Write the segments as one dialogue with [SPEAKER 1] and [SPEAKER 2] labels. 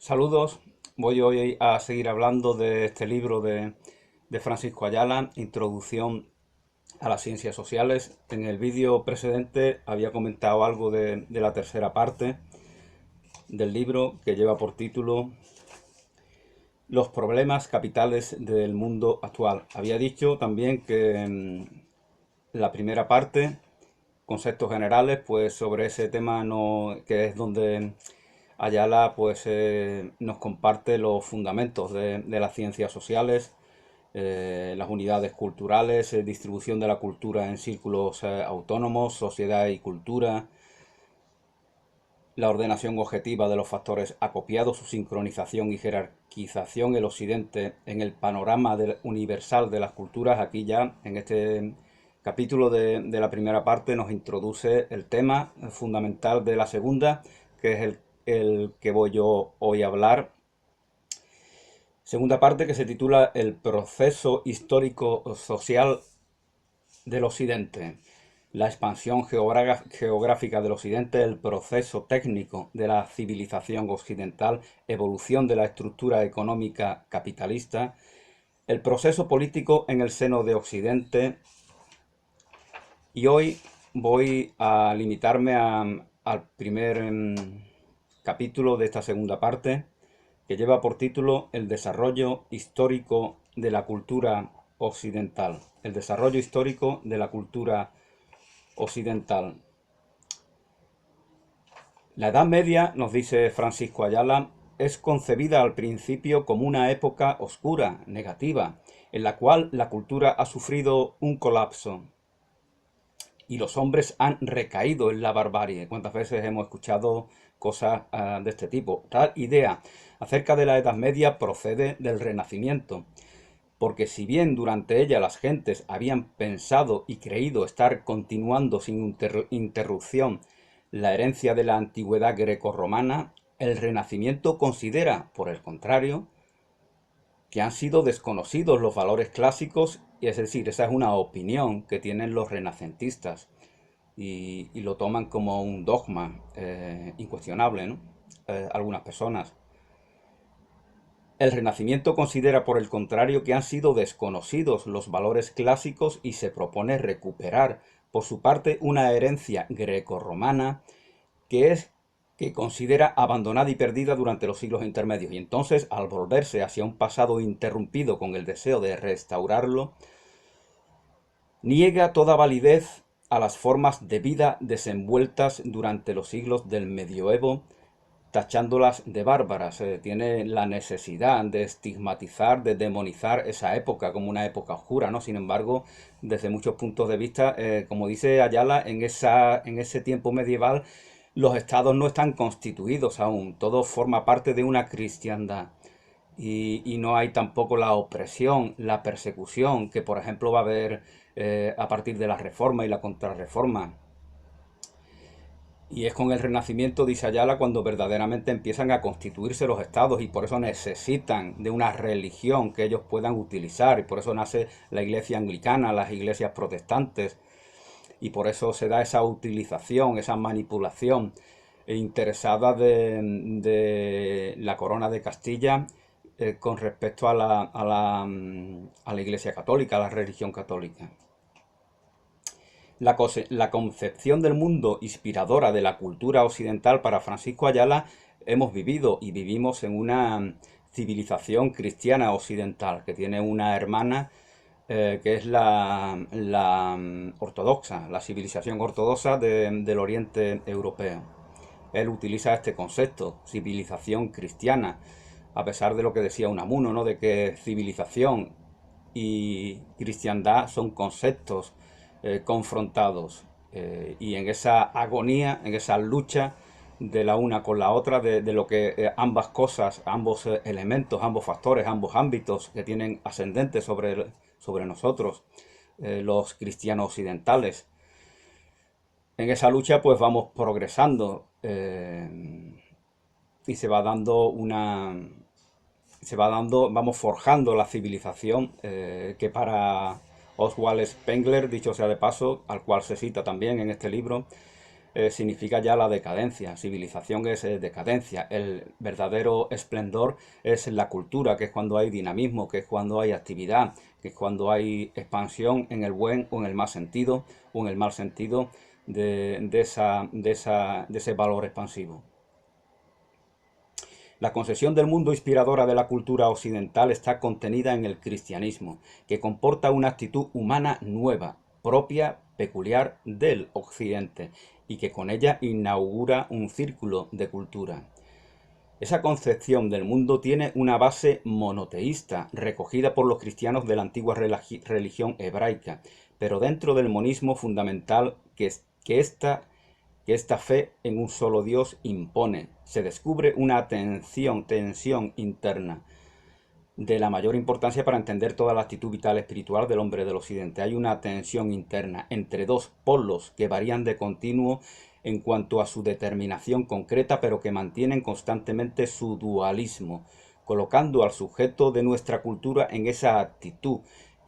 [SPEAKER 1] Saludos, voy hoy a seguir hablando de este libro de Francisco Ayala, Introducción a las Ciencias Sociales. En el vídeo precedente había comentado algo de la tercera parte del libro que lleva por título Los problemas capitales del mundo actual. Había dicho también que la primera parte, conceptos generales, pues sobre ese tema no, que es donde Ayala pues nos comparte los fundamentos de las ciencias sociales, las unidades culturales, distribución de la cultura en círculos autónomos, sociedad y cultura, la ordenación objetiva de los factores acopiados, su sincronización y jerarquización, el occidente en el panorama universal de las culturas. Aquí ya en este capítulo de la primera parte nos introduce el tema fundamental de la segunda, que es el que voy yo hoy a hablar. Segunda parte que se titula El proceso histórico-social del Occidente. La expansión geográfica del Occidente, el proceso técnico de la civilización occidental, evolución de la estructura económica capitalista, el proceso político en el seno de Occidente. Y hoy voy a limitarme al primer capítulo de esta segunda parte, que lleva por título El desarrollo histórico de la cultura occidental. El desarrollo histórico de la cultura occidental. La Edad Media, nos dice Francisco Ayala, es concebida al principio como una época oscura, negativa, en la cual la cultura ha sufrido un colapso y los hombres han recaído en la barbarie. ¿Cuántas veces hemos escuchado cosas de este tipo? Tal idea acerca de la Edad Media procede del Renacimiento, porque si bien durante ella las gentes habían pensado y creído estar continuando sin interrupción la herencia de la antigüedad grecorromana, el Renacimiento considera, por el contrario, que han sido desconocidos los valores clásicos, y es decir, esa es una opinión que tienen los renacentistas y lo toman como un dogma incuestionable, ¿no? Algunas personas. El Renacimiento considera, por el contrario, que han sido desconocidos los valores clásicos y se propone recuperar, por su parte, una herencia grecorromana que considera abandonada y perdida durante los siglos intermedios. Y entonces, al volverse hacia un pasado interrumpido con el deseo de restaurarlo, niega toda validez a las formas de vida desenvueltas durante los siglos del medioevo, tachándolas de bárbaras. Tiene la necesidad de estigmatizar, de demonizar esa época como una época oscura, ¿no? Sin embargo, desde muchos puntos de vista, como dice Ayala, en ese tiempo medieval los estados no están constituidos aún, todo forma parte de una cristiandad. Y no hay tampoco la opresión, la persecución que, por ejemplo, va a haber a partir de la Reforma y la Contrarreforma. Y es con el Renacimiento, dice Ayala, cuando verdaderamente empiezan a constituirse los estados y por eso necesitan de una religión que ellos puedan utilizar. Y por eso nace la iglesia anglicana, las iglesias protestantes. Y por eso se da esa utilización, esa manipulación interesada de la corona de Castilla con respecto a la iglesia católica, a la religión católica. La concepción del mundo inspiradora de la cultura occidental para Francisco Ayala, hemos vivido y vivimos en una civilización cristiana occidental que tiene una hermana que es la ortodoxa, la civilización ortodoxa del Oriente Europeo. Él utiliza este concepto, civilización cristiana, a pesar de lo que decía Unamuno, ¿no? De que civilización y cristiandad son conceptos confrontados y en esa agonía, en esa lucha de la una con la otra, de lo que ambas cosas, ambos elementos, ambos factores, ambos ámbitos que tienen ascendente sobre nosotros, los cristianos occidentales. En esa lucha pues vamos progresando y vamos forjando la civilización que para Oswald Spengler, dicho sea de paso, al cual se cita también en este libro, significa ya la decadencia. Civilización es decadencia. El verdadero esplendor es la cultura, que es cuando hay dinamismo, que es cuando hay actividad, que es cuando hay expansión en el buen o en el mal sentido, o en el mal sentido de ese valor expansivo. La concepción del mundo inspiradora de la cultura occidental está contenida en el cristianismo, que comporta una actitud humana nueva, propia, peculiar del Occidente, y que con ella inaugura un círculo de cultura. Esa concepción del mundo tiene una base monoteísta, recogida por los cristianos de la antigua religión hebraica, pero dentro del monismo fundamental que esta fe en un solo Dios impone. Se descubre una tensión interna de la mayor importancia para entender toda la actitud vital espiritual del hombre del occidente. Hay una tensión interna entre dos polos que varían de continuo en cuanto a su determinación concreta, pero que mantienen constantemente su dualismo, colocando al sujeto de nuestra cultura en esa actitud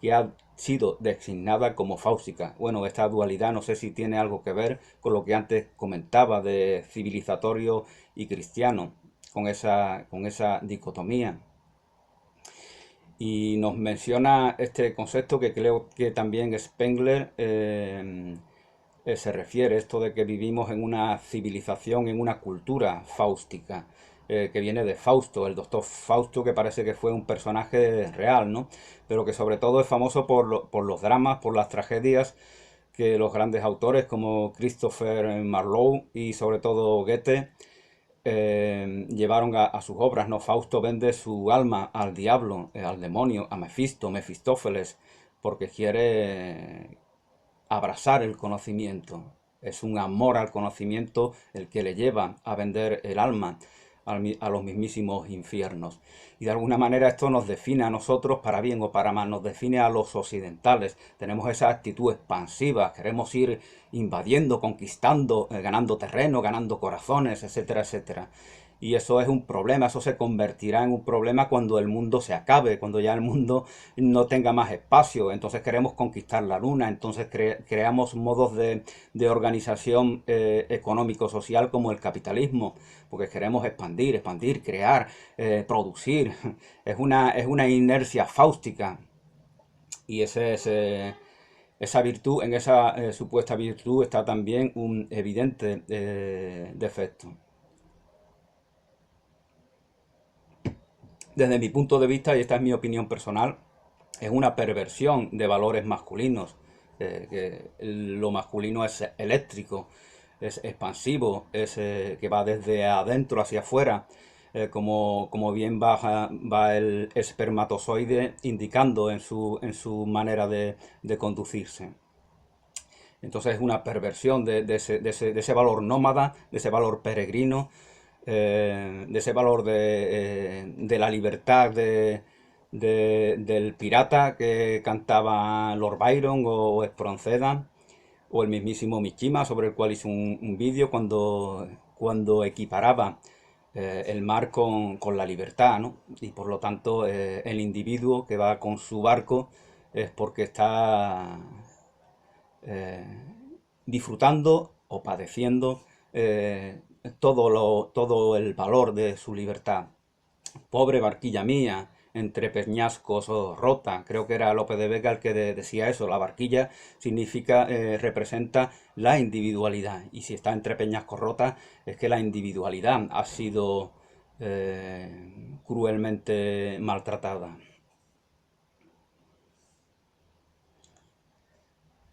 [SPEAKER 1] que ha sido designada como fáustica. Bueno, esta dualidad no sé si tiene algo que ver con lo que antes comentaba de civilizatorio y cristiano, con esa dicotomía. Y nos menciona este concepto que creo que también Spengler se refiere, esto de que vivimos en una civilización, en una cultura fáustica, que viene de Fausto, el doctor Fausto, que parece que fue un personaje real, ¿no? Pero que sobre todo es famoso por los dramas, por las tragedias que los grandes autores como Christopher Marlowe y sobre todo Goethe llevaron a sus obras, ¿no? Fausto vende su alma al diablo, al demonio, a Mefistófeles, porque quiere abrazar el conocimiento. Es un amor al conocimiento el que le lleva a vender el alma a los mismísimos infiernos. Y de alguna manera esto nos define a nosotros, para bien o para mal, nos define a los occidentales. Tenemos esa actitud expansiva, queremos ir invadiendo, conquistando, ganando terreno, ganando corazones, etcétera, etcétera. Y eso es un problema, eso se convertirá en un problema cuando el mundo se acabe, cuando ya el mundo no tenga más espacio. Entonces queremos conquistar la luna, entonces creamos modos de organización económico-social como el capitalismo, porque queremos expandir, crear, producir. Es una inercia fáustica y esa virtud, en esa supuesta virtud está también un evidente defecto. Desde mi punto de vista, y esta es mi opinión personal, es una perversión de valores masculinos. Que lo masculino es eléctrico, es expansivo, que va desde adentro hacia afuera, como bien va el espermatozoide indicando en su manera de conducirse. Entonces es una perversión de ese valor nómada, de ese valor peregrino, de ese valor de la libertad del pirata que cantaba Lord Byron o Espronceda o el mismísimo Mishima, sobre el cual hizo un vídeo cuando equiparaba el mar con la libertad, ¿no? Y por lo tanto el individuo que va con su barco es porque está eh, disfrutando o padeciendo todo el valor de su libertad. Pobre barquilla mía, entre peñascos o rota. Creo que era Lope de Vega el que decía eso. La barquilla significa, representa la individualidad. Y si está entre peñascos rota, es que la individualidad ha sido cruelmente maltratada.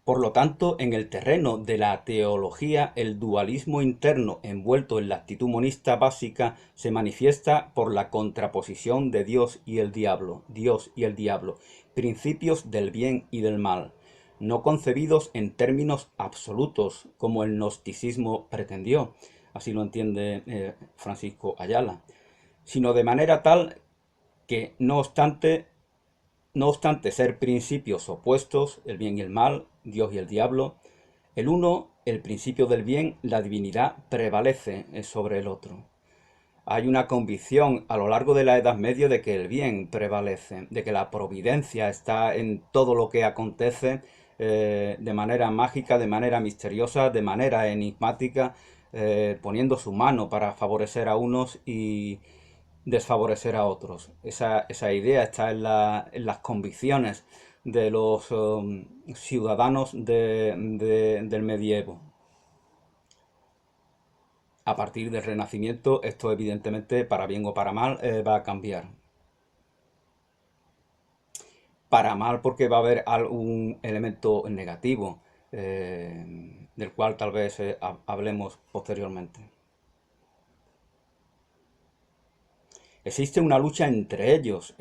[SPEAKER 1] Por lo tanto, en el terreno de la teología, el dualismo interno envuelto en la actitud monista básica se manifiesta por la contraposición de Dios y el diablo, principios del bien y del mal, no concebidos en términos absolutos como el gnosticismo pretendió, así lo entiende Francisco Ayala, sino de manera tal que, no obstante ser principios opuestos, el bien y el mal, Dios y el diablo, el uno, el principio del bien, la divinidad, prevalece sobre el otro. Hay una convicción a lo largo de la Edad Media de que el bien prevalece, de que la providencia está en todo lo que acontece de manera mágica, de manera misteriosa, de manera enigmática, poniendo su mano para favorecer a unos y desfavorecer a otros. Esa idea está en las convicciones de los ciudadanos del medievo. A partir del Renacimiento, esto evidentemente, para bien o para mal, va a cambiar. Para mal porque va a haber algún elemento negativo, del cual tal vez hablemos posteriormente. Existe una lucha entre ellos,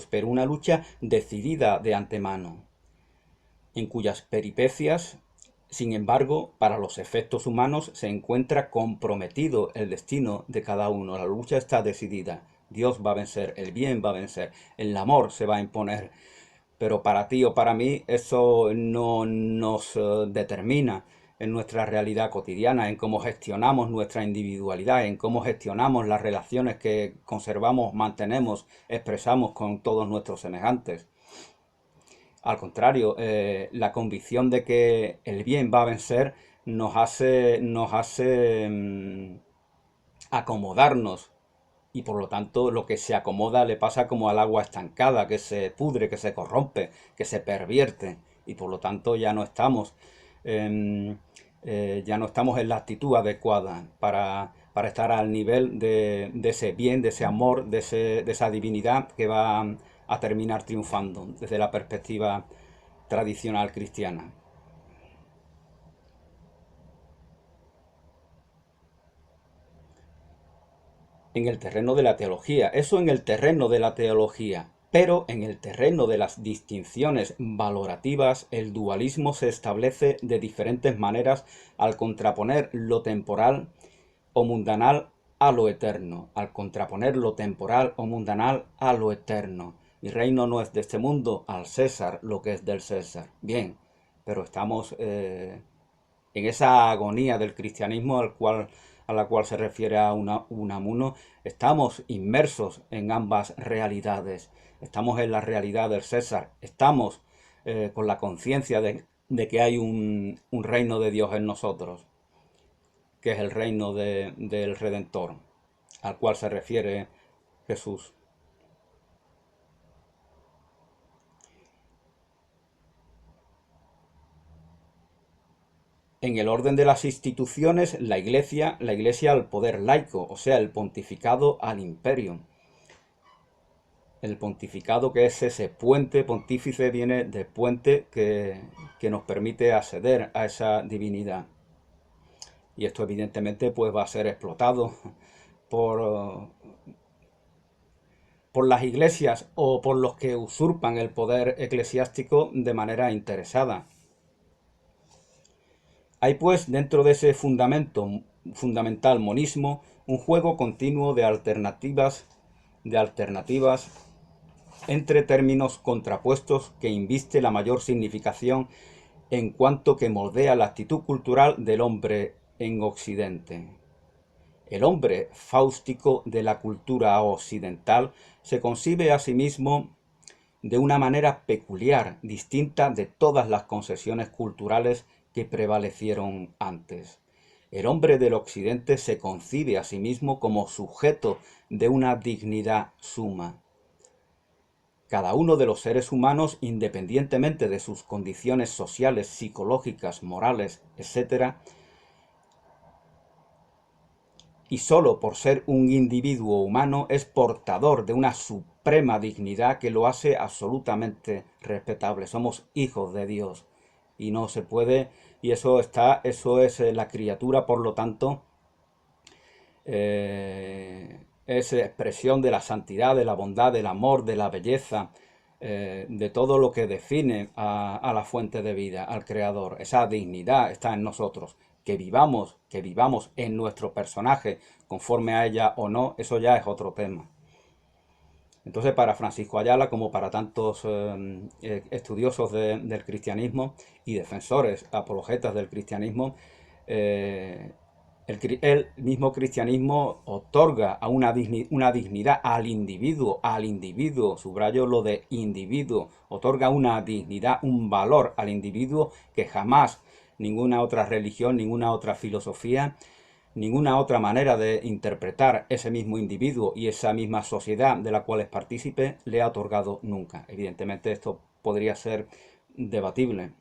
[SPEAKER 1] pero una lucha decidida de antemano, en cuyas peripecias, sin embargo, para los efectos humanos se encuentra comprometido el destino de cada uno. La lucha está decidida. Dios va a vencer, el bien va a vencer, el amor se va a imponer. Pero para ti o para mí eso no nos determina en nuestra realidad cotidiana, en cómo gestionamos nuestra individualidad, en cómo gestionamos las relaciones que conservamos, mantenemos, expresamos con todos nuestros semejantes. Al contrario, la convicción de que el bien va a vencer nos hace acomodarnos, y por lo tanto lo que se acomoda le pasa como al agua estancada, que se pudre, que se corrompe, que se pervierte, y por lo tanto em, ya no estamos en la actitud adecuada para estar al nivel de ese bien, de ese amor, de esa divinidad que va a terminar triunfando desde la perspectiva tradicional cristiana. En el terreno de la teología, eso en el terreno de la teología, pero en el terreno de las distinciones valorativas, el dualismo se establece de diferentes maneras al contraponer lo temporal o mundanal a lo eterno, al contraponer lo temporal o mundanal a lo eterno. Mi reino no es de este mundo, al César lo que es del César. Bien, pero estamos en esa agonía del cristianismo a la cual se refiere a Unamuno, estamos inmersos en ambas realidades. Estamos en la realidad del César, estamos con la conciencia de que hay un reino de Dios en nosotros, que es el reino del Redentor, al cual se refiere Jesús. En el orden de las instituciones, la Iglesia al poder laico, o sea, el pontificado al imperio. El pontificado, que es ese puente, pontífice viene de puente que nos permite acceder a esa divinidad. Y esto evidentemente pues va a ser explotado por, por las iglesias o por los que usurpan el poder eclesiástico de manera interesada. Hay pues dentro de ese fundamental monismo un juego continuo de alternativas entre términos contrapuestos que inviste la mayor significación en cuanto que moldea la actitud cultural del hombre en Occidente. El hombre fáustico de la cultura occidental se concibe a sí mismo de una manera peculiar, distinta de todas las concesiones culturales que prevalecieron antes. El hombre del Occidente se concibe a sí mismo como sujeto de una dignidad suma. Cada uno de los seres humanos, independientemente de sus condiciones sociales, psicológicas, morales, etc., y solo por ser un individuo humano, es portador de una suprema dignidad que lo hace absolutamente respetable. Somos hijos de Dios y no se puede, y eso es la criatura, por lo tanto, es expresión de la santidad, de la bondad, del amor, de la belleza, de todo lo que define a la fuente de vida, al Creador. Esa dignidad está en nosotros. Que vivamos en nuestro personaje conforme a ella o no, eso ya es otro tema. Entonces, para Francisco Ayala, como para tantos estudiosos del cristianismo y defensores, apologetas del cristianismo, El mismo cristianismo otorga a una dignidad al individuo, subrayo lo de individuo, otorga una dignidad, un valor al individuo que jamás ninguna otra religión, ninguna otra filosofía, ninguna otra manera de interpretar ese mismo individuo y esa misma sociedad de la cual es partícipe le ha otorgado nunca. Evidentemente esto podría ser debatible.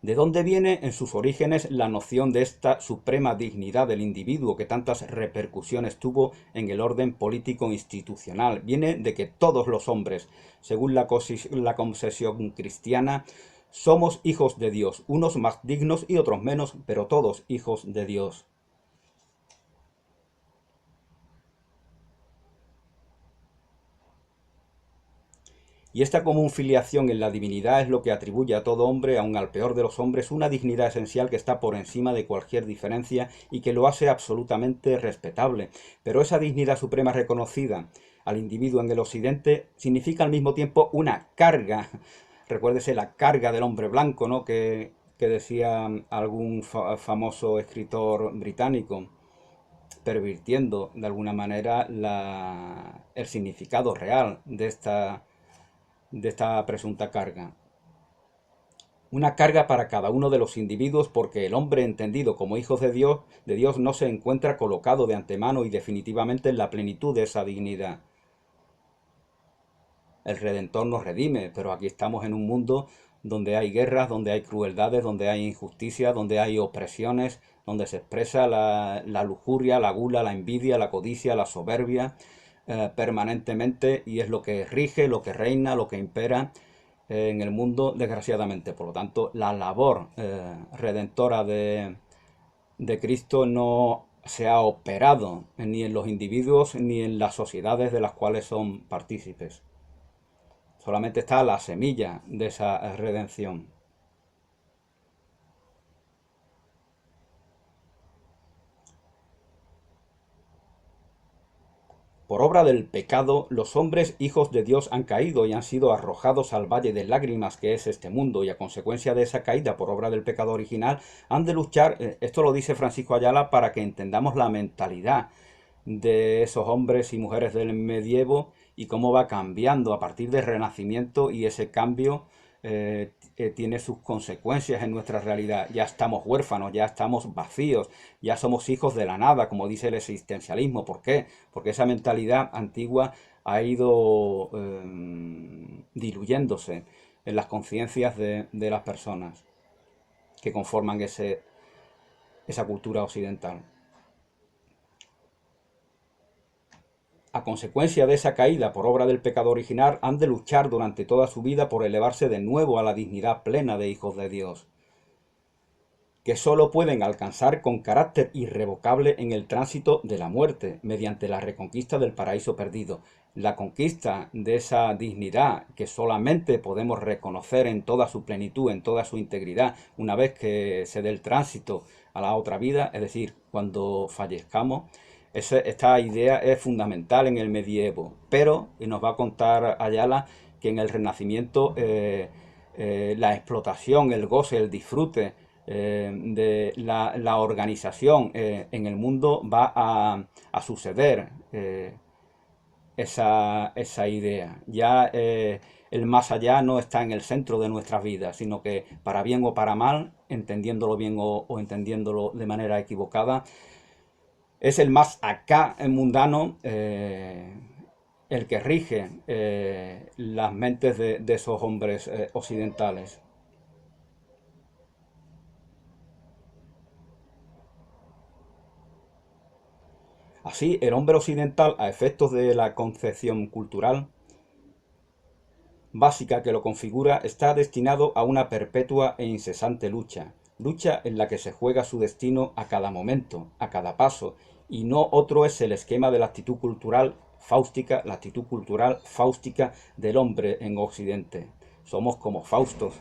[SPEAKER 1] ¿De dónde viene en sus orígenes la noción de esta suprema dignidad del individuo que tantas repercusiones tuvo en el orden político institucional? Viene de que todos los hombres, según la concepción cristiana, somos hijos de Dios, unos más dignos y otros menos, pero todos hijos de Dios. Y esta común filiación en la divinidad es lo que atribuye a todo hombre, aun al peor de los hombres, una dignidad esencial que está por encima de cualquier diferencia y que lo hace absolutamente respetable. Pero esa dignidad suprema reconocida al individuo en el occidente significa al mismo tiempo una carga. Recuérdese la carga del hombre blanco, ¿no? Que decía algún famoso escritor británico, pervirtiendo de alguna manera el significado real de esta presunta carga. Una carga para cada uno de los individuos porque el hombre entendido como hijos de Dios no se encuentra colocado de antemano y definitivamente en la plenitud de esa dignidad. El Redentor nos redime, pero aquí estamos en un mundo donde hay guerras, donde hay crueldades, donde hay injusticia, donde hay opresiones, donde se expresa la lujuria, la gula, la envidia, la codicia, la soberbia permanentemente, y es lo que rige, lo que reina, lo que impera en el mundo, desgraciadamente. Por lo tanto, la labor redentora de Cristo no se ha operado ni en los individuos ni en las sociedades de las cuales son partícipes. Solamente está la semilla de esa redención. Por obra del pecado, los hombres hijos de Dios han caído y han sido arrojados al valle de lágrimas que es este mundo, y a consecuencia de esa caída por obra del pecado original han de luchar, esto lo dice Francisco Ayala para que entendamos la mentalidad de esos hombres y mujeres del medievo y cómo va cambiando a partir del Renacimiento, y ese cambio tiene sus consecuencias en nuestra realidad. Ya estamos huérfanos, ya estamos vacíos, ya somos hijos de la nada, como dice el existencialismo. ¿Por qué? Porque esa mentalidad antigua ha ido diluyéndose en las conciencias de las personas que conforman esa cultura occidental. A consecuencia de esa caída por obra del pecado original, han de luchar durante toda su vida por elevarse de nuevo a la dignidad plena de hijos de Dios, que sólo pueden alcanzar con carácter irrevocable en el tránsito de la muerte, mediante la reconquista del paraíso perdido. La conquista de esa dignidad que solamente podemos reconocer en toda su plenitud, en toda su integridad, una vez que se dé el tránsito a la otra vida, es decir, cuando fallezcamos. Esta idea es fundamental en el medievo, pero, y nos va a contar Ayala, que en el Renacimiento la explotación, el goce, el disfrute de la organización en el mundo va a suceder esa idea. Ya el más allá no está en el centro de nuestras vidas, sino que para bien o para mal, entendiéndolo bien o entendiéndolo de manera equivocada, es el más acá mundano el que rige las mentes de esos hombres occidentales. Así, el hombre occidental, a efectos de la concepción cultural básica que lo configura, está destinado a una perpetua e incesante lucha en la que se juega su destino a cada momento, a cada paso, y no otro es el esquema de la actitud cultural fáustica del hombre en Occidente. Somos como Faustos.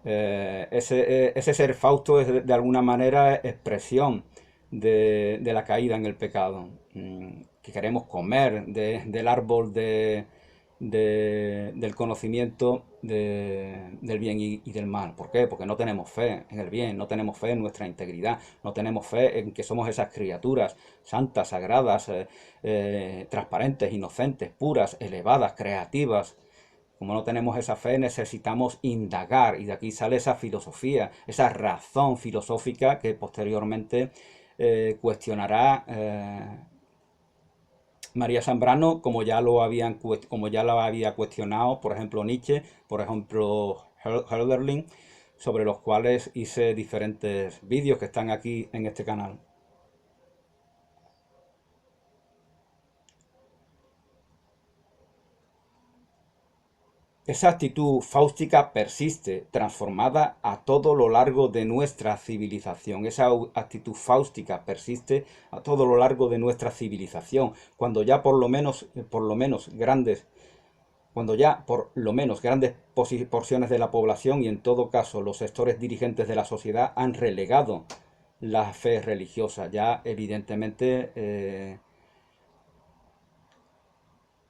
[SPEAKER 1] Ese ser Fausto es de alguna manera expresión de la caída en el pecado. Que queremos comer del árbol del conocimiento del bien y del mal. ¿Por qué? Porque no tenemos fe en el bien, no tenemos fe en nuestra integridad, no tenemos fe en que somos esas criaturas santas, sagradas, transparentes, inocentes, puras, elevadas, creativas. Como no tenemos esa fe, necesitamos indagar, y de aquí sale esa filosofía, esa razón filosófica que posteriormente cuestionará María Zambrano, como ya lo había cuestionado, por ejemplo, Nietzsche, por ejemplo, Hölderlin, sobre los cuales hice diferentes vídeos que están aquí en este canal. Esa actitud fáustica persiste, transformada a todo lo largo de nuestra civilización. Esa actitud fáustica persiste a todo lo largo de nuestra civilización, cuando ya por lo menos grandes cuando ya por lo menos grandes porciones de la población y en todo caso los sectores dirigentes de la sociedad han relegado la fe religiosa. Ya evidentemente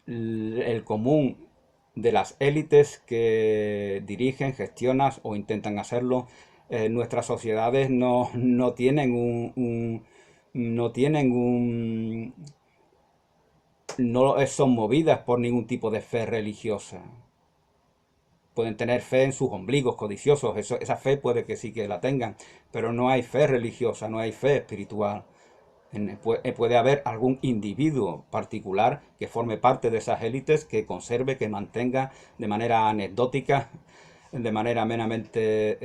[SPEAKER 1] el común de las élites que dirigen, gestionan o intentan hacerlo, nuestras sociedades no tienen no tienen no son movidas por ningún tipo de fe religiosa. Pueden tener fe en sus ombligos codiciosos, esa fe puede que sí que la tengan, pero no hay fe religiosa, no hay fe espiritual. Puede haber algún individuo particular que forme parte de esas élites, que conserve, que mantenga de manera anecdótica, de manera meramente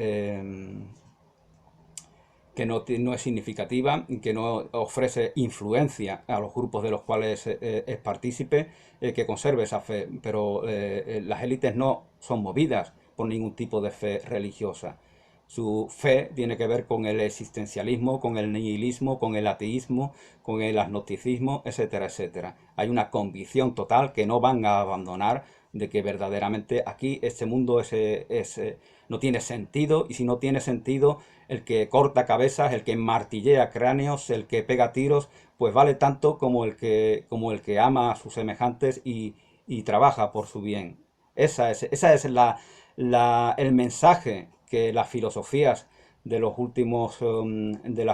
[SPEAKER 1] que no es significativa, que no ofrece influencia a los grupos de los cuales es partícipe, que conserve esa fe. Pero las élites no son movidas por ningún tipo de fe religiosa. Su fe tiene que ver con el existencialismo, con el nihilismo, con el ateísmo, con el agnosticismo, etcétera, etcétera. Hay una convicción total que no van a abandonar de que verdaderamente aquí este mundo no tiene sentido, y si no tiene sentido, el que corta cabezas, el que martillea cráneos, el que pega tiros, pues vale tanto como el que ama a sus semejantes y trabaja por su bien. Esa es el mensaje que las filosofías de las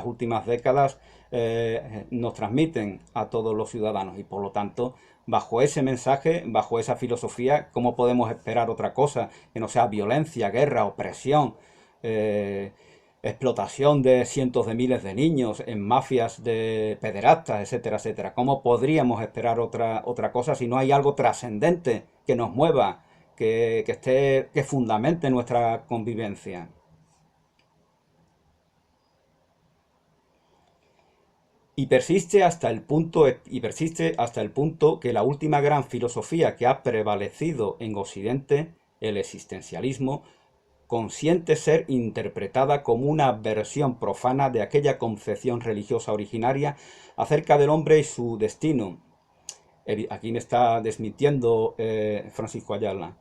[SPEAKER 1] últimas décadas nos transmiten a todos los ciudadanos, y por lo tanto, bajo ese mensaje, bajo esa filosofía, ¿cómo podemos esperar otra cosa que no sea violencia, guerra, opresión, explotación de cientos de miles de niños en mafias de pederastas, etcétera, etcétera? ¿Cómo podríamos esperar otra cosa si no hay algo trascendente que nos mueva, que fundamente nuestra convivencia? Y persiste hasta el punto que la última gran filosofía que ha prevalecido en Occidente, el existencialismo, consiente ser interpretada como una versión profana de aquella concepción religiosa originaria acerca del hombre y su destino. Aquí me está desmintiendo Francisco Ayala.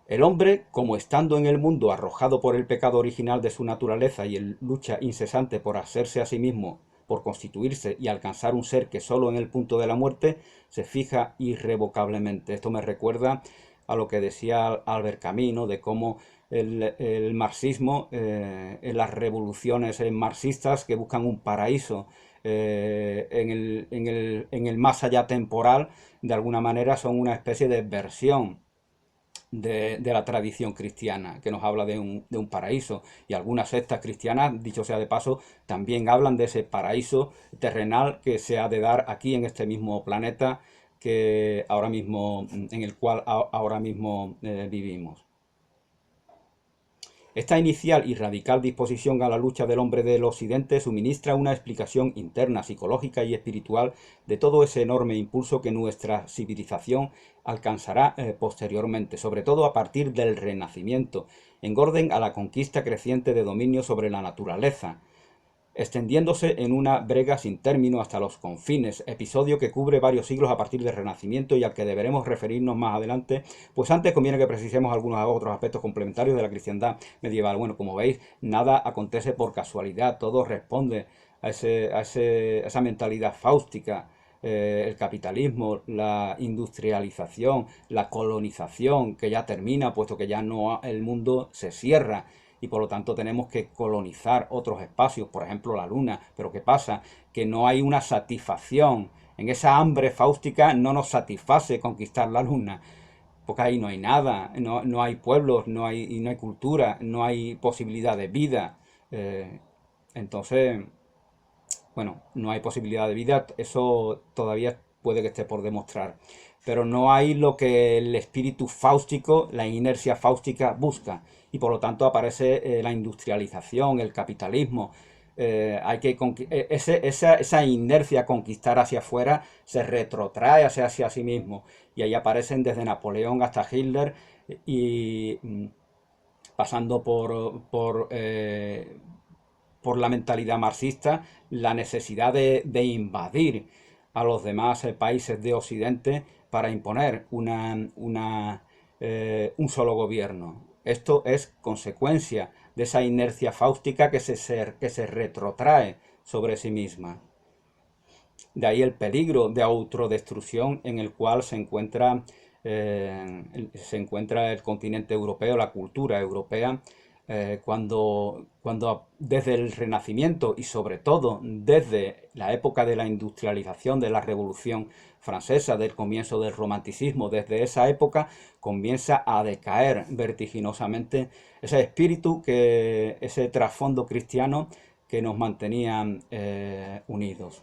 [SPEAKER 1] El hombre, como estando en el mundo arrojado por el pecado original de su naturaleza y en lucha incesante por hacerse a sí mismo, por constituirse y alcanzar un ser que solo en el punto de la muerte se fija irrevocablemente. Esto me recuerda a lo que decía Albert Camus, ¿no? De cómo el marxismo, en las revoluciones marxistas que buscan un paraíso en el más allá temporal, de alguna manera son una especie de versión de la tradición cristiana, que nos habla de un paraíso. Y algunas sectas cristianas, dicho sea de paso, también hablan de ese paraíso terrenal que se ha de dar aquí en este mismo planeta que ahora mismo, en el cual ahora mismo vivimos. Esta inicial y radical disposición a la lucha del hombre del Occidente suministra una explicación interna, psicológica y espiritual de todo ese enorme impulso que nuestra civilización alcanzará posteriormente, sobre todo a partir del Renacimiento, en orden a la conquista creciente de dominio sobre la naturaleza, extendiéndose en una brega sin término hasta los confines, episodio que cubre varios siglos a partir del Renacimiento y al que deberemos referirnos más adelante, pues antes conviene que precisemos algunos otros aspectos complementarios de la cristiandad medieval. Bueno, como veis, nada acontece por casualidad, todo responde a esa mentalidad fáustica, el capitalismo, la industrialización, la colonización, que ya termina, puesto que ya no el mundo se cierra y por lo tanto tenemos que colonizar otros espacios, por ejemplo la Luna. Pero ¿qué pasa? Que no hay una satisfacción. En esa hambre fáustica no nos satisface conquistar la Luna, porque ahí no hay nada, no hay pueblos, no hay cultura, no hay posibilidad de vida. Eh, entonces, bueno, no hay posibilidad de vida, eso todavía puede que esté por demostrar. Pero no hay lo que el espíritu fáustico, la inercia fáustica busca. Y por lo tanto aparece la industrialización, el capitalismo. Hay que esa inercia a conquistar hacia afuera se retrotrae hacia sí mismo. Y ahí aparecen desde Napoleón hasta Hitler y pasando por la mentalidad marxista, la necesidad de invadir a los demás países de Occidente para imponer un solo gobierno. Esto es consecuencia de esa inercia fáustica que se retrotrae sobre sí misma. De ahí el peligro de autodestrucción en el cual se encuentra el continente europeo, la cultura europea, cuando desde el Renacimiento y sobre todo desde la época de la industrialización, de la Revolución Francesa, del comienzo del Romanticismo, desde esa época comienza a decaer vertiginosamente ese espíritu, ese trasfondo cristiano que nos mantenía unidos.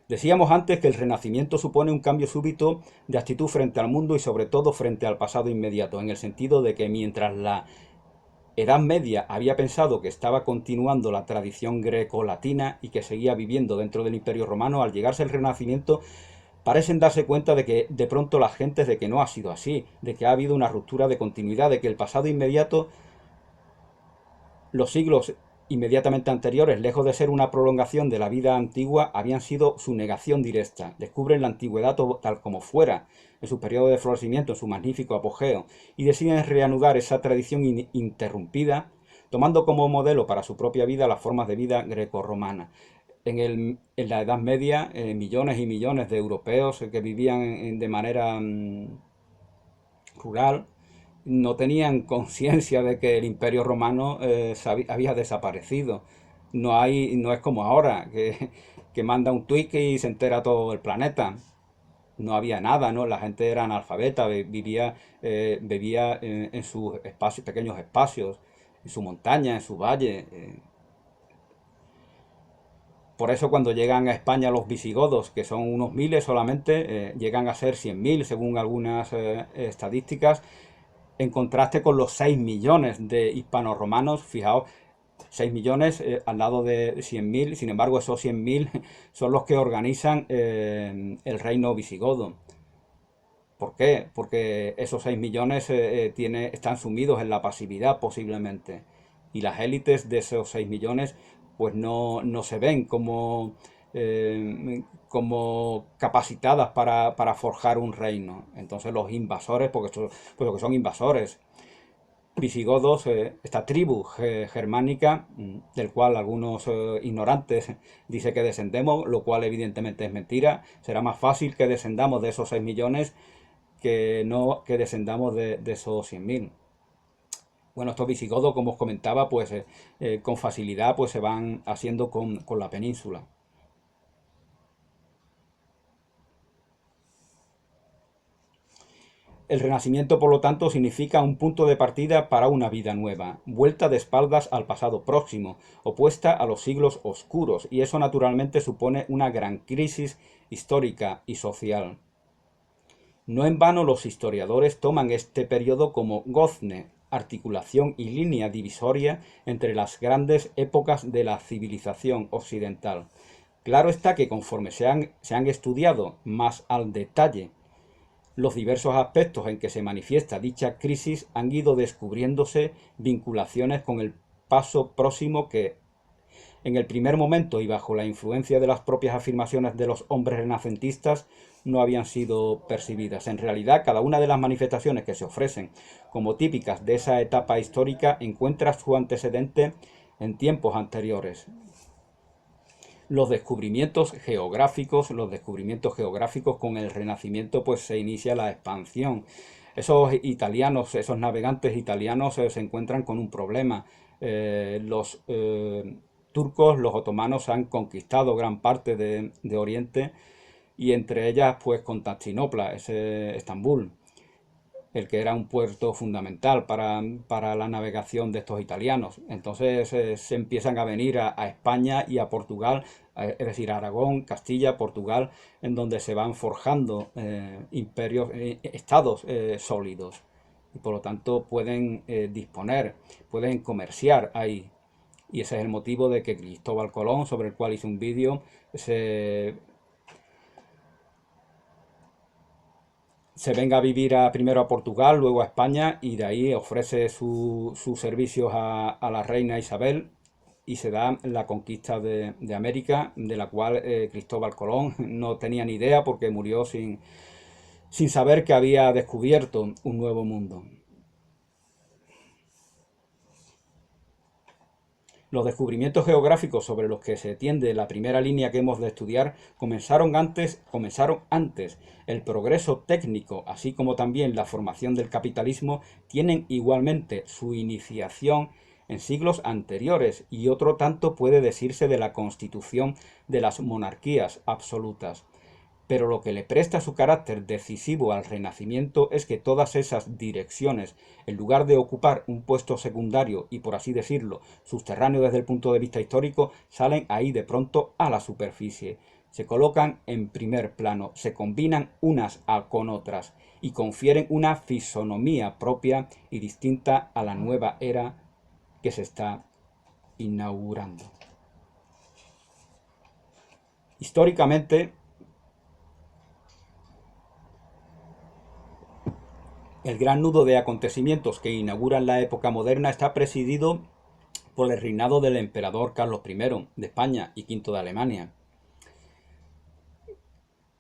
[SPEAKER 1] Decíamos antes que el Renacimiento supone un cambio súbito de actitud frente al mundo y sobre todo frente al pasado inmediato, en el sentido de que mientras la Edad Media había pensado que estaba continuando la tradición greco-latina y que seguía viviendo dentro del Imperio Romano, al llegarse el Renacimiento parecen darse cuenta de que de pronto las gentes de que no ha sido así, de que ha habido una ruptura de continuidad, de que el pasado inmediato, los siglos inmediatamente anteriores, lejos de ser una prolongación de la vida antigua, habían sido su negación directa. Descubren la antigüedad tal como fuera, en su periodo de florecimiento, en su magnífico apogeo, y deciden reanudar esa tradición interrumpida, tomando como modelo para su propia vida las formas de vida grecorromana. En la Edad Media, millones y millones de europeos que vivían de manera rural, no tenían conciencia de que el Imperio Romano había desaparecido. No es como ahora, que manda un tweet y se entera todo el planeta. No había nada, ¿no? La gente era analfabeta, vivía en sus espacios, pequeños espacios, en su montaña, en su valle. Por eso cuando llegan a España los visigodos, que son unos miles solamente, llegan a ser 100.000 según algunas estadísticas, en contraste con los 6 millones de hispanorromanos. Fijaos, 6 millones al lado de 100.000, sin embargo esos 100.000 son los que organizan el reino visigodo. ¿Por qué? Porque esos 6 millones están sumidos en la pasividad posiblemente. Y las élites de esos 6 millones pues no se ven como capacitadas para forjar un reino. Entonces los invasores, porque son invasores, visigodos, esta tribu germánica, del cual algunos ignorantes dicen que descendemos, lo cual evidentemente es mentira. Será más fácil que descendamos de esos 6 millones que no que descendamos de esos 100.000. Bueno, estos visigodos, como os comentaba, pues con facilidad pues se van haciendo con la península. El Renacimiento, por lo tanto, significa un punto de partida para una vida nueva, vuelta de espaldas al pasado próximo, opuesta a los siglos oscuros, y eso naturalmente supone una gran crisis histórica y social. No en vano los historiadores toman este periodo como gozne, articulación y línea divisoria entre las grandes épocas de la civilización occidental. Claro está que conforme se han estudiado más al detalle los diversos aspectos en que se manifiesta dicha crisis, han ido descubriéndose vinculaciones con el paso próximo que, en el primer momento y bajo la influencia de las propias afirmaciones de los hombres renacentistas, no habían sido percibidas. En realidad, cada una de las manifestaciones que se ofrecen como típicas de esa etapa histórica encuentra su antecedente en tiempos anteriores. Los descubrimientos geográficos con el Renacimiento, pues se inicia la expansión. Esos italianos, esos navegantes italianos se encuentran con un problema. Los turcos, los otomanos han conquistado gran parte de Oriente y entre ellas pues Constantinopla, ese Estambul, el que era un puerto fundamental para la navegación de estos italianos. Entonces se empiezan a venir a España y a Portugal, es decir, a Aragón, Castilla, Portugal, en donde se van forjando imperios, estados sólidos. Y por lo tanto pueden disponer, pueden comerciar ahí. Y ese es el motivo de que Cristóbal Colón, sobre el cual hice un vídeo, se venga a vivir primero a Portugal, luego a España y de ahí ofrece sus servicios a la reina Isabel y se da la conquista de América, de la cual Cristóbal Colón no tenía ni idea porque murió sin saber que había descubierto un nuevo mundo. Los descubrimientos geográficos sobre los que se tiende la primera línea que hemos de estudiar comenzaron antes. El progreso técnico, así como también la formación del capitalismo, tienen igualmente su iniciación en siglos anteriores y otro tanto puede decirse de la constitución de las monarquías absolutas. Pero lo que le presta su carácter decisivo al Renacimiento es que todas esas direcciones, en lugar de ocupar un puesto secundario y, por así decirlo, subterráneo desde el punto de vista histórico, salen ahí de pronto a la superficie. Se colocan en primer plano, se combinan unas con otras y confieren una fisonomía propia y distinta a la nueva era que se está inaugurando. Históricamente, el gran nudo de acontecimientos que inauguran la época moderna está presidido por el reinado del emperador Carlos I de España y V de Alemania,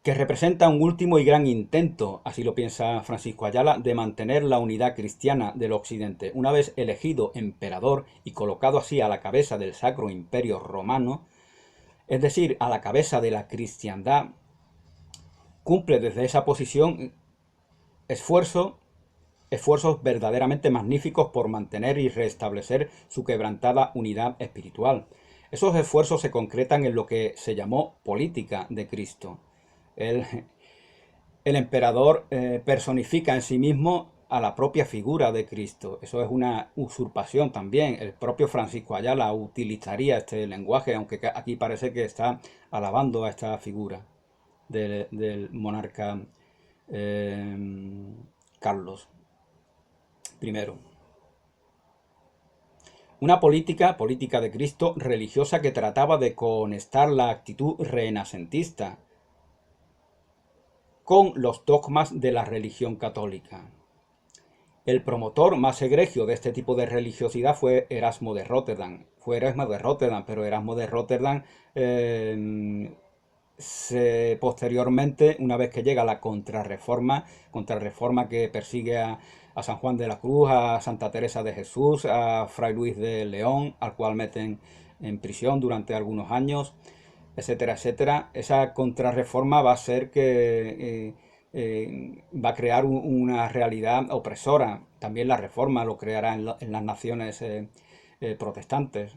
[SPEAKER 1] que representa un último y gran intento, así lo piensa Francisco Ayala, de mantener la unidad cristiana del Occidente. Una vez elegido emperador y colocado así a la cabeza del Sacro Imperio Romano, es decir, a la cabeza de la cristiandad, cumple desde esa posición esfuerzos verdaderamente magníficos por mantener y restablecer su quebrantada unidad espiritual. Esos esfuerzos se concretan en lo que se llamó política de Cristo. El emperador personifica en sí mismo a la propia figura de Cristo. Eso es una usurpación también. El propio Francisco Ayala utilizaría este lenguaje, aunque aquí parece que está alabando a esta figura del monarca Carlos I. Una política de Cristo religiosa que trataba de conectar la actitud renacentista con los dogmas de la religión católica. El promotor más egregio de este tipo de religiosidad fue Erasmo de Róterdam. Pero Erasmo de Róterdam posteriormente, una vez que llega la contrarreforma que persigue a San Juan de la Cruz, a Santa Teresa de Jesús, a Fray Luis de León, al cual meten en prisión durante algunos años, etcétera, etcétera. Esa contrarreforma va a ser que va a crear una realidad opresora. También la reforma lo creará en las naciones protestantes.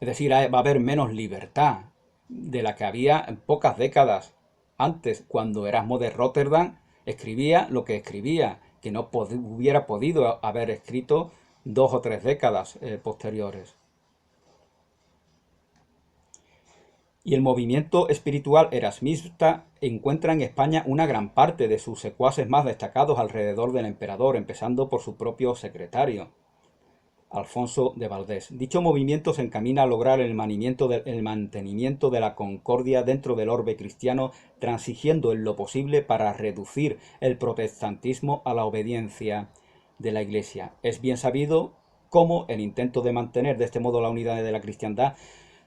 [SPEAKER 1] Es decir, va a haber menos libertad de la que había en pocas décadas antes, cuando Erasmo de Róterdam escribía lo que escribía, que no hubiera podido haber escrito 2 o 3 décadas posteriores. Y el movimiento espiritual erasmista encuentra en España una gran parte de sus secuaces más destacados alrededor del emperador, empezando por su propio secretario, Alfonso de Valdés. Dicho movimiento se encamina a lograr el mantenimiento de la concordia dentro del orbe cristiano, transigiendo en lo posible para reducir el protestantismo a la obediencia de la Iglesia. Es bien sabido cómo el intento de mantener de este modo la unidad de la cristiandad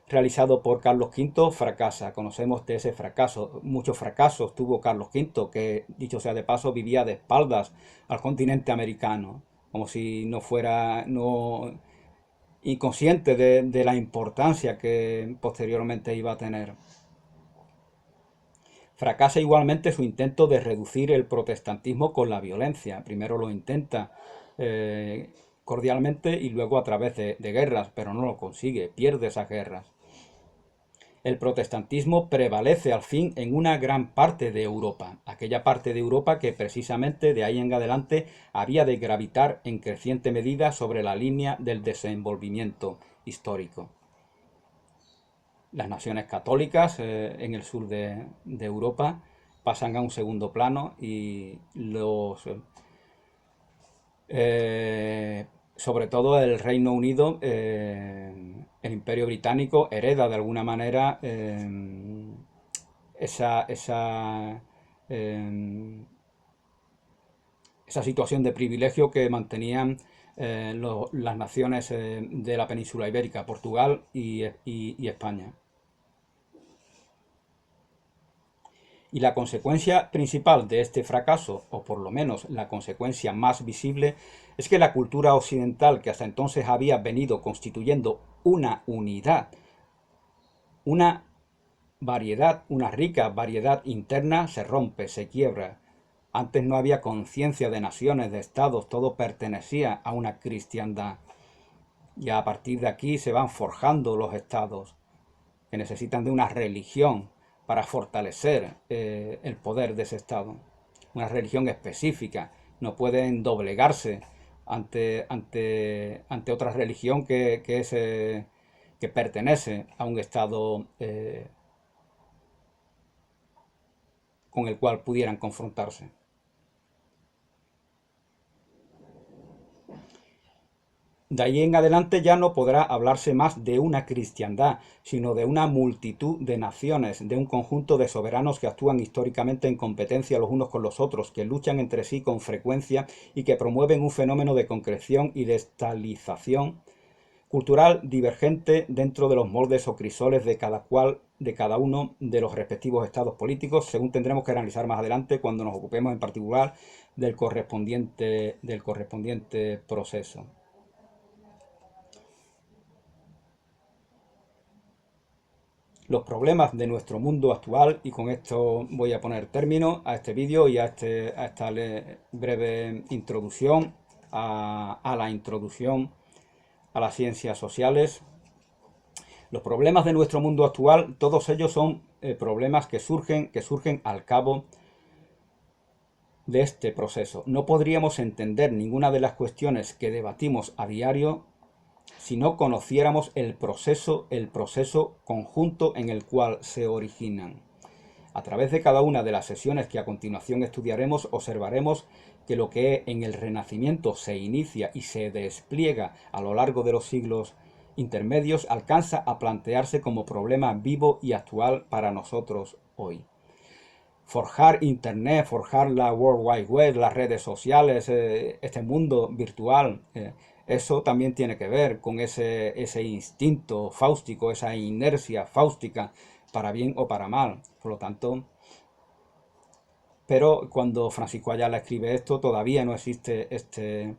[SPEAKER 1] realizado por Carlos V fracasa. Conocemos de ese fracaso. Muchos fracasos tuvo Carlos V, que, dicho sea de paso, vivía de espaldas al continente americano, como si no inconsciente de la importancia que posteriormente iba a tener. Fracasa igualmente su intento de reducir el protestantismo con la violencia. Primero lo intenta cordialmente y luego a través de guerras, pero no lo consigue, pierde esas guerras. El protestantismo prevalece al fin en una gran parte de Europa, aquella parte de Europa que precisamente de ahí en adelante había de gravitar en creciente medida sobre la línea del desenvolvimiento histórico. Las naciones católicas en el sur de Europa pasan a un segundo plano y sobre todo el Reino Unido, el Imperio Británico, hereda de alguna manera esa, esa, eh, esa situación de privilegio que mantenían las naciones de la península ibérica, Portugal y España. Y la consecuencia principal de este fracaso, o por lo menos la consecuencia más visible, es que la cultura occidental, que hasta entonces había venido constituyendo una unidad, una variedad, una rica variedad interna, se rompe, se quiebra. Antes no había conciencia de naciones, de estados, todo pertenecía a una cristiandad. Y a partir de aquí se van forjando los estados, que necesitan de una religión para fortalecer el poder de ese Estado. Una religión específica. No pueden doblegarse ante otra religión que pertenece a un Estado con el cual pudieran confrontarse. De ahí en adelante ya no podrá hablarse más de una cristiandad, sino de una multitud de naciones, de un conjunto de soberanos que actúan históricamente en competencia los unos con los otros, que luchan entre sí con frecuencia y que promueven un fenómeno de concreción y de estalización cultural divergente dentro de los moldes o crisoles de cada uno de los respectivos estados políticos, según tendremos que analizar más adelante cuando nos ocupemos en particular del correspondiente proceso. Los problemas de nuestro mundo actual, y con esto voy a poner término a este vídeo y a esta breve introducción a la introducción a las ciencias sociales. Los problemas de nuestro mundo actual, todos ellos son problemas que surgen al cabo de este proceso. No podríamos entender ninguna de las cuestiones que debatimos a diario si no conociéramos el proceso conjunto en el cual se originan. A través de cada una de las sesiones que a continuación estudiaremos, observaremos que lo que en el Renacimiento se inicia y se despliega a lo largo de los siglos intermedios alcanza a plantearse como problema vivo y actual para nosotros hoy. Forjar Internet, forjar la World Wide Web, las redes sociales, este mundo virtual, eso también tiene que ver con ese instinto fáustico, esa inercia fáustica, para bien o para mal. Por lo tanto, pero cuando Francisco Ayala escribe esto, todavía no existe este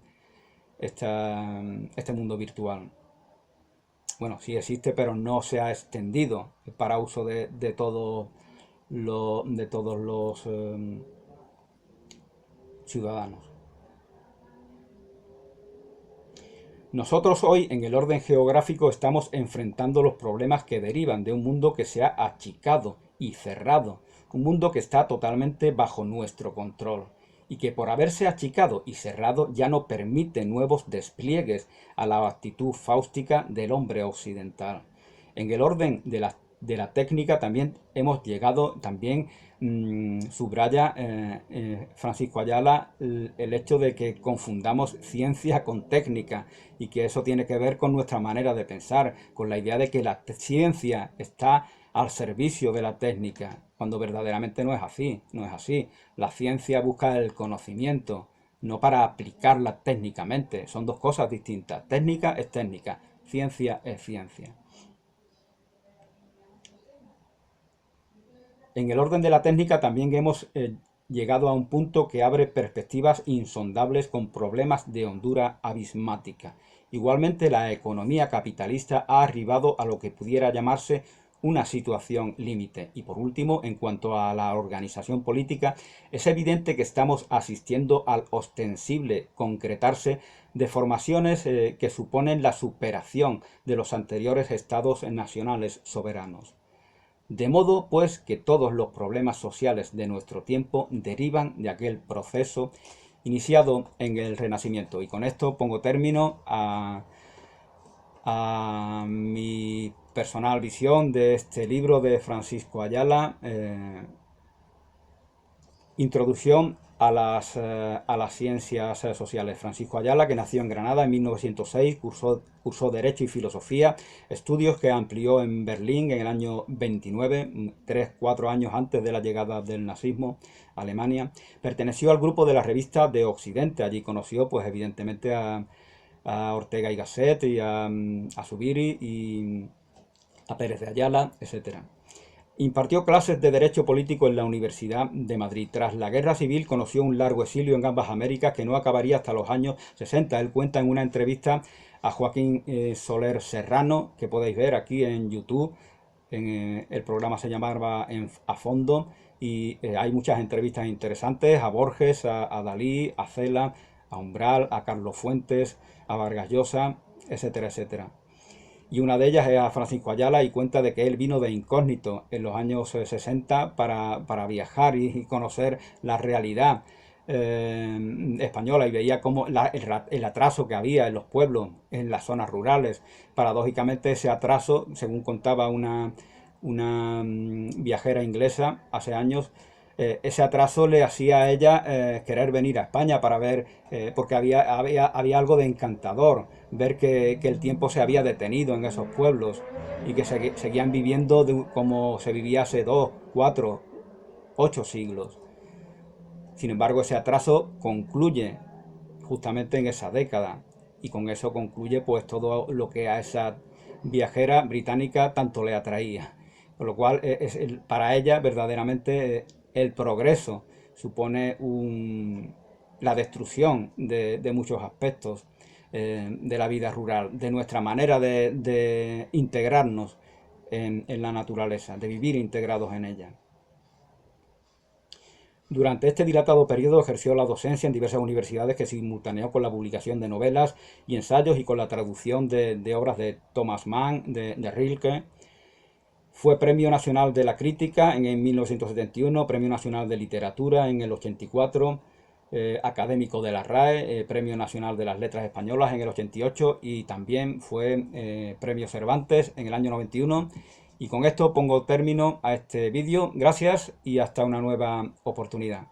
[SPEAKER 1] mundo virtual. Bueno, sí existe, pero no se ha extendido para uso de todos los ciudadanos. Nosotros hoy en el orden geográfico estamos enfrentando los problemas que derivan de un mundo que se ha achicado y cerrado, un mundo que está totalmente bajo nuestro control y que por haberse achicado y cerrado ya no permite nuevos despliegues a la actitud fáustica del hombre occidental. En el orden de la técnica también hemos llegado, también subraya Francisco Ayala el hecho de que confundamos ciencia con técnica y que eso tiene que ver con nuestra manera de pensar, con la idea de que la ciencia está al servicio de la técnica, cuando verdaderamente no es así, no es así. La ciencia busca el conocimiento, no para aplicarla técnicamente, son dos cosas distintas. Técnica es técnica, ciencia es ciencia. En el orden de la técnica también hemos llegado a un punto que abre perspectivas insondables con problemas de hondura abismática Igualmente, la economía capitalista ha arribado a lo que pudiera llamarse una situación límite. Y por último, en cuanto a la organización política, es evidente que estamos asistiendo al ostensible concretarse de formaciones que suponen la superación de los anteriores estados nacionales soberanos. De modo, pues, que todos los problemas sociales de nuestro tiempo derivan de aquel proceso iniciado en el Renacimiento. Y con esto pongo término a mi personal visión de este libro de Francisco Ayala, Introducción a las ciencias sociales. Francisco Ayala, que nació en Granada en 1906, cursó Derecho y Filosofía, estudios que amplió en Berlín en el año 29, 3-4 años antes de la llegada del nazismo a Alemania. Perteneció al grupo de la revista de Occidente. Allí conoció, pues evidentemente, a Ortega y Gasset y a Zubiri y a Pérez de Ayala, etcétera. Impartió clases de Derecho Político en la Universidad de Madrid. Tras la Guerra Civil conoció un largo exilio en ambas Américas que no acabaría hasta los años 60. Él cuenta en una entrevista a Joaquín Soler Serrano, que podéis ver aquí en YouTube. El programa se llamaba A Fondo y hay muchas entrevistas interesantes a Borges, a Dalí, a Cela, a Umbral, a Carlos Fuentes, a Vargas Llosa, etcétera, etcétera. Y una de ellas es a Francisco Ayala y cuenta de que él vino de incógnito en los años 60 para viajar y conocer la realidad española y veía cómo el atraso que había en los pueblos, en las zonas rurales. Paradójicamente ese atraso, según contaba una viajera inglesa hace años, ese atraso le hacía a ella querer venir a España para ver, porque había algo de encantador, ver que el tiempo se había detenido en esos pueblos y que seguían viviendo como se vivía hace 2, 4, 8 siglos. Sin embargo, ese atraso concluye justamente en esa década y con eso concluye pues todo lo que a esa viajera británica tanto le atraía. Con lo cual, para ella verdaderamente el progreso supone la destrucción de muchos aspectos de la vida rural, de nuestra manera de integrarnos en la naturaleza, de vivir integrados en ella. Durante este dilatado periodo ejerció la docencia en diversas universidades que simultaneó con la publicación de novelas y ensayos y con la traducción de obras de Thomas Mann, de Rilke. Fue Premio Nacional de la Crítica en 1971, Premio Nacional de Literatura en el 84, académico de la RAE, Premio Nacional de las Letras Españolas en el 88 y también fue Premio Cervantes en el año 91. Y con esto pongo término a este vídeo. Gracias y hasta una nueva oportunidad.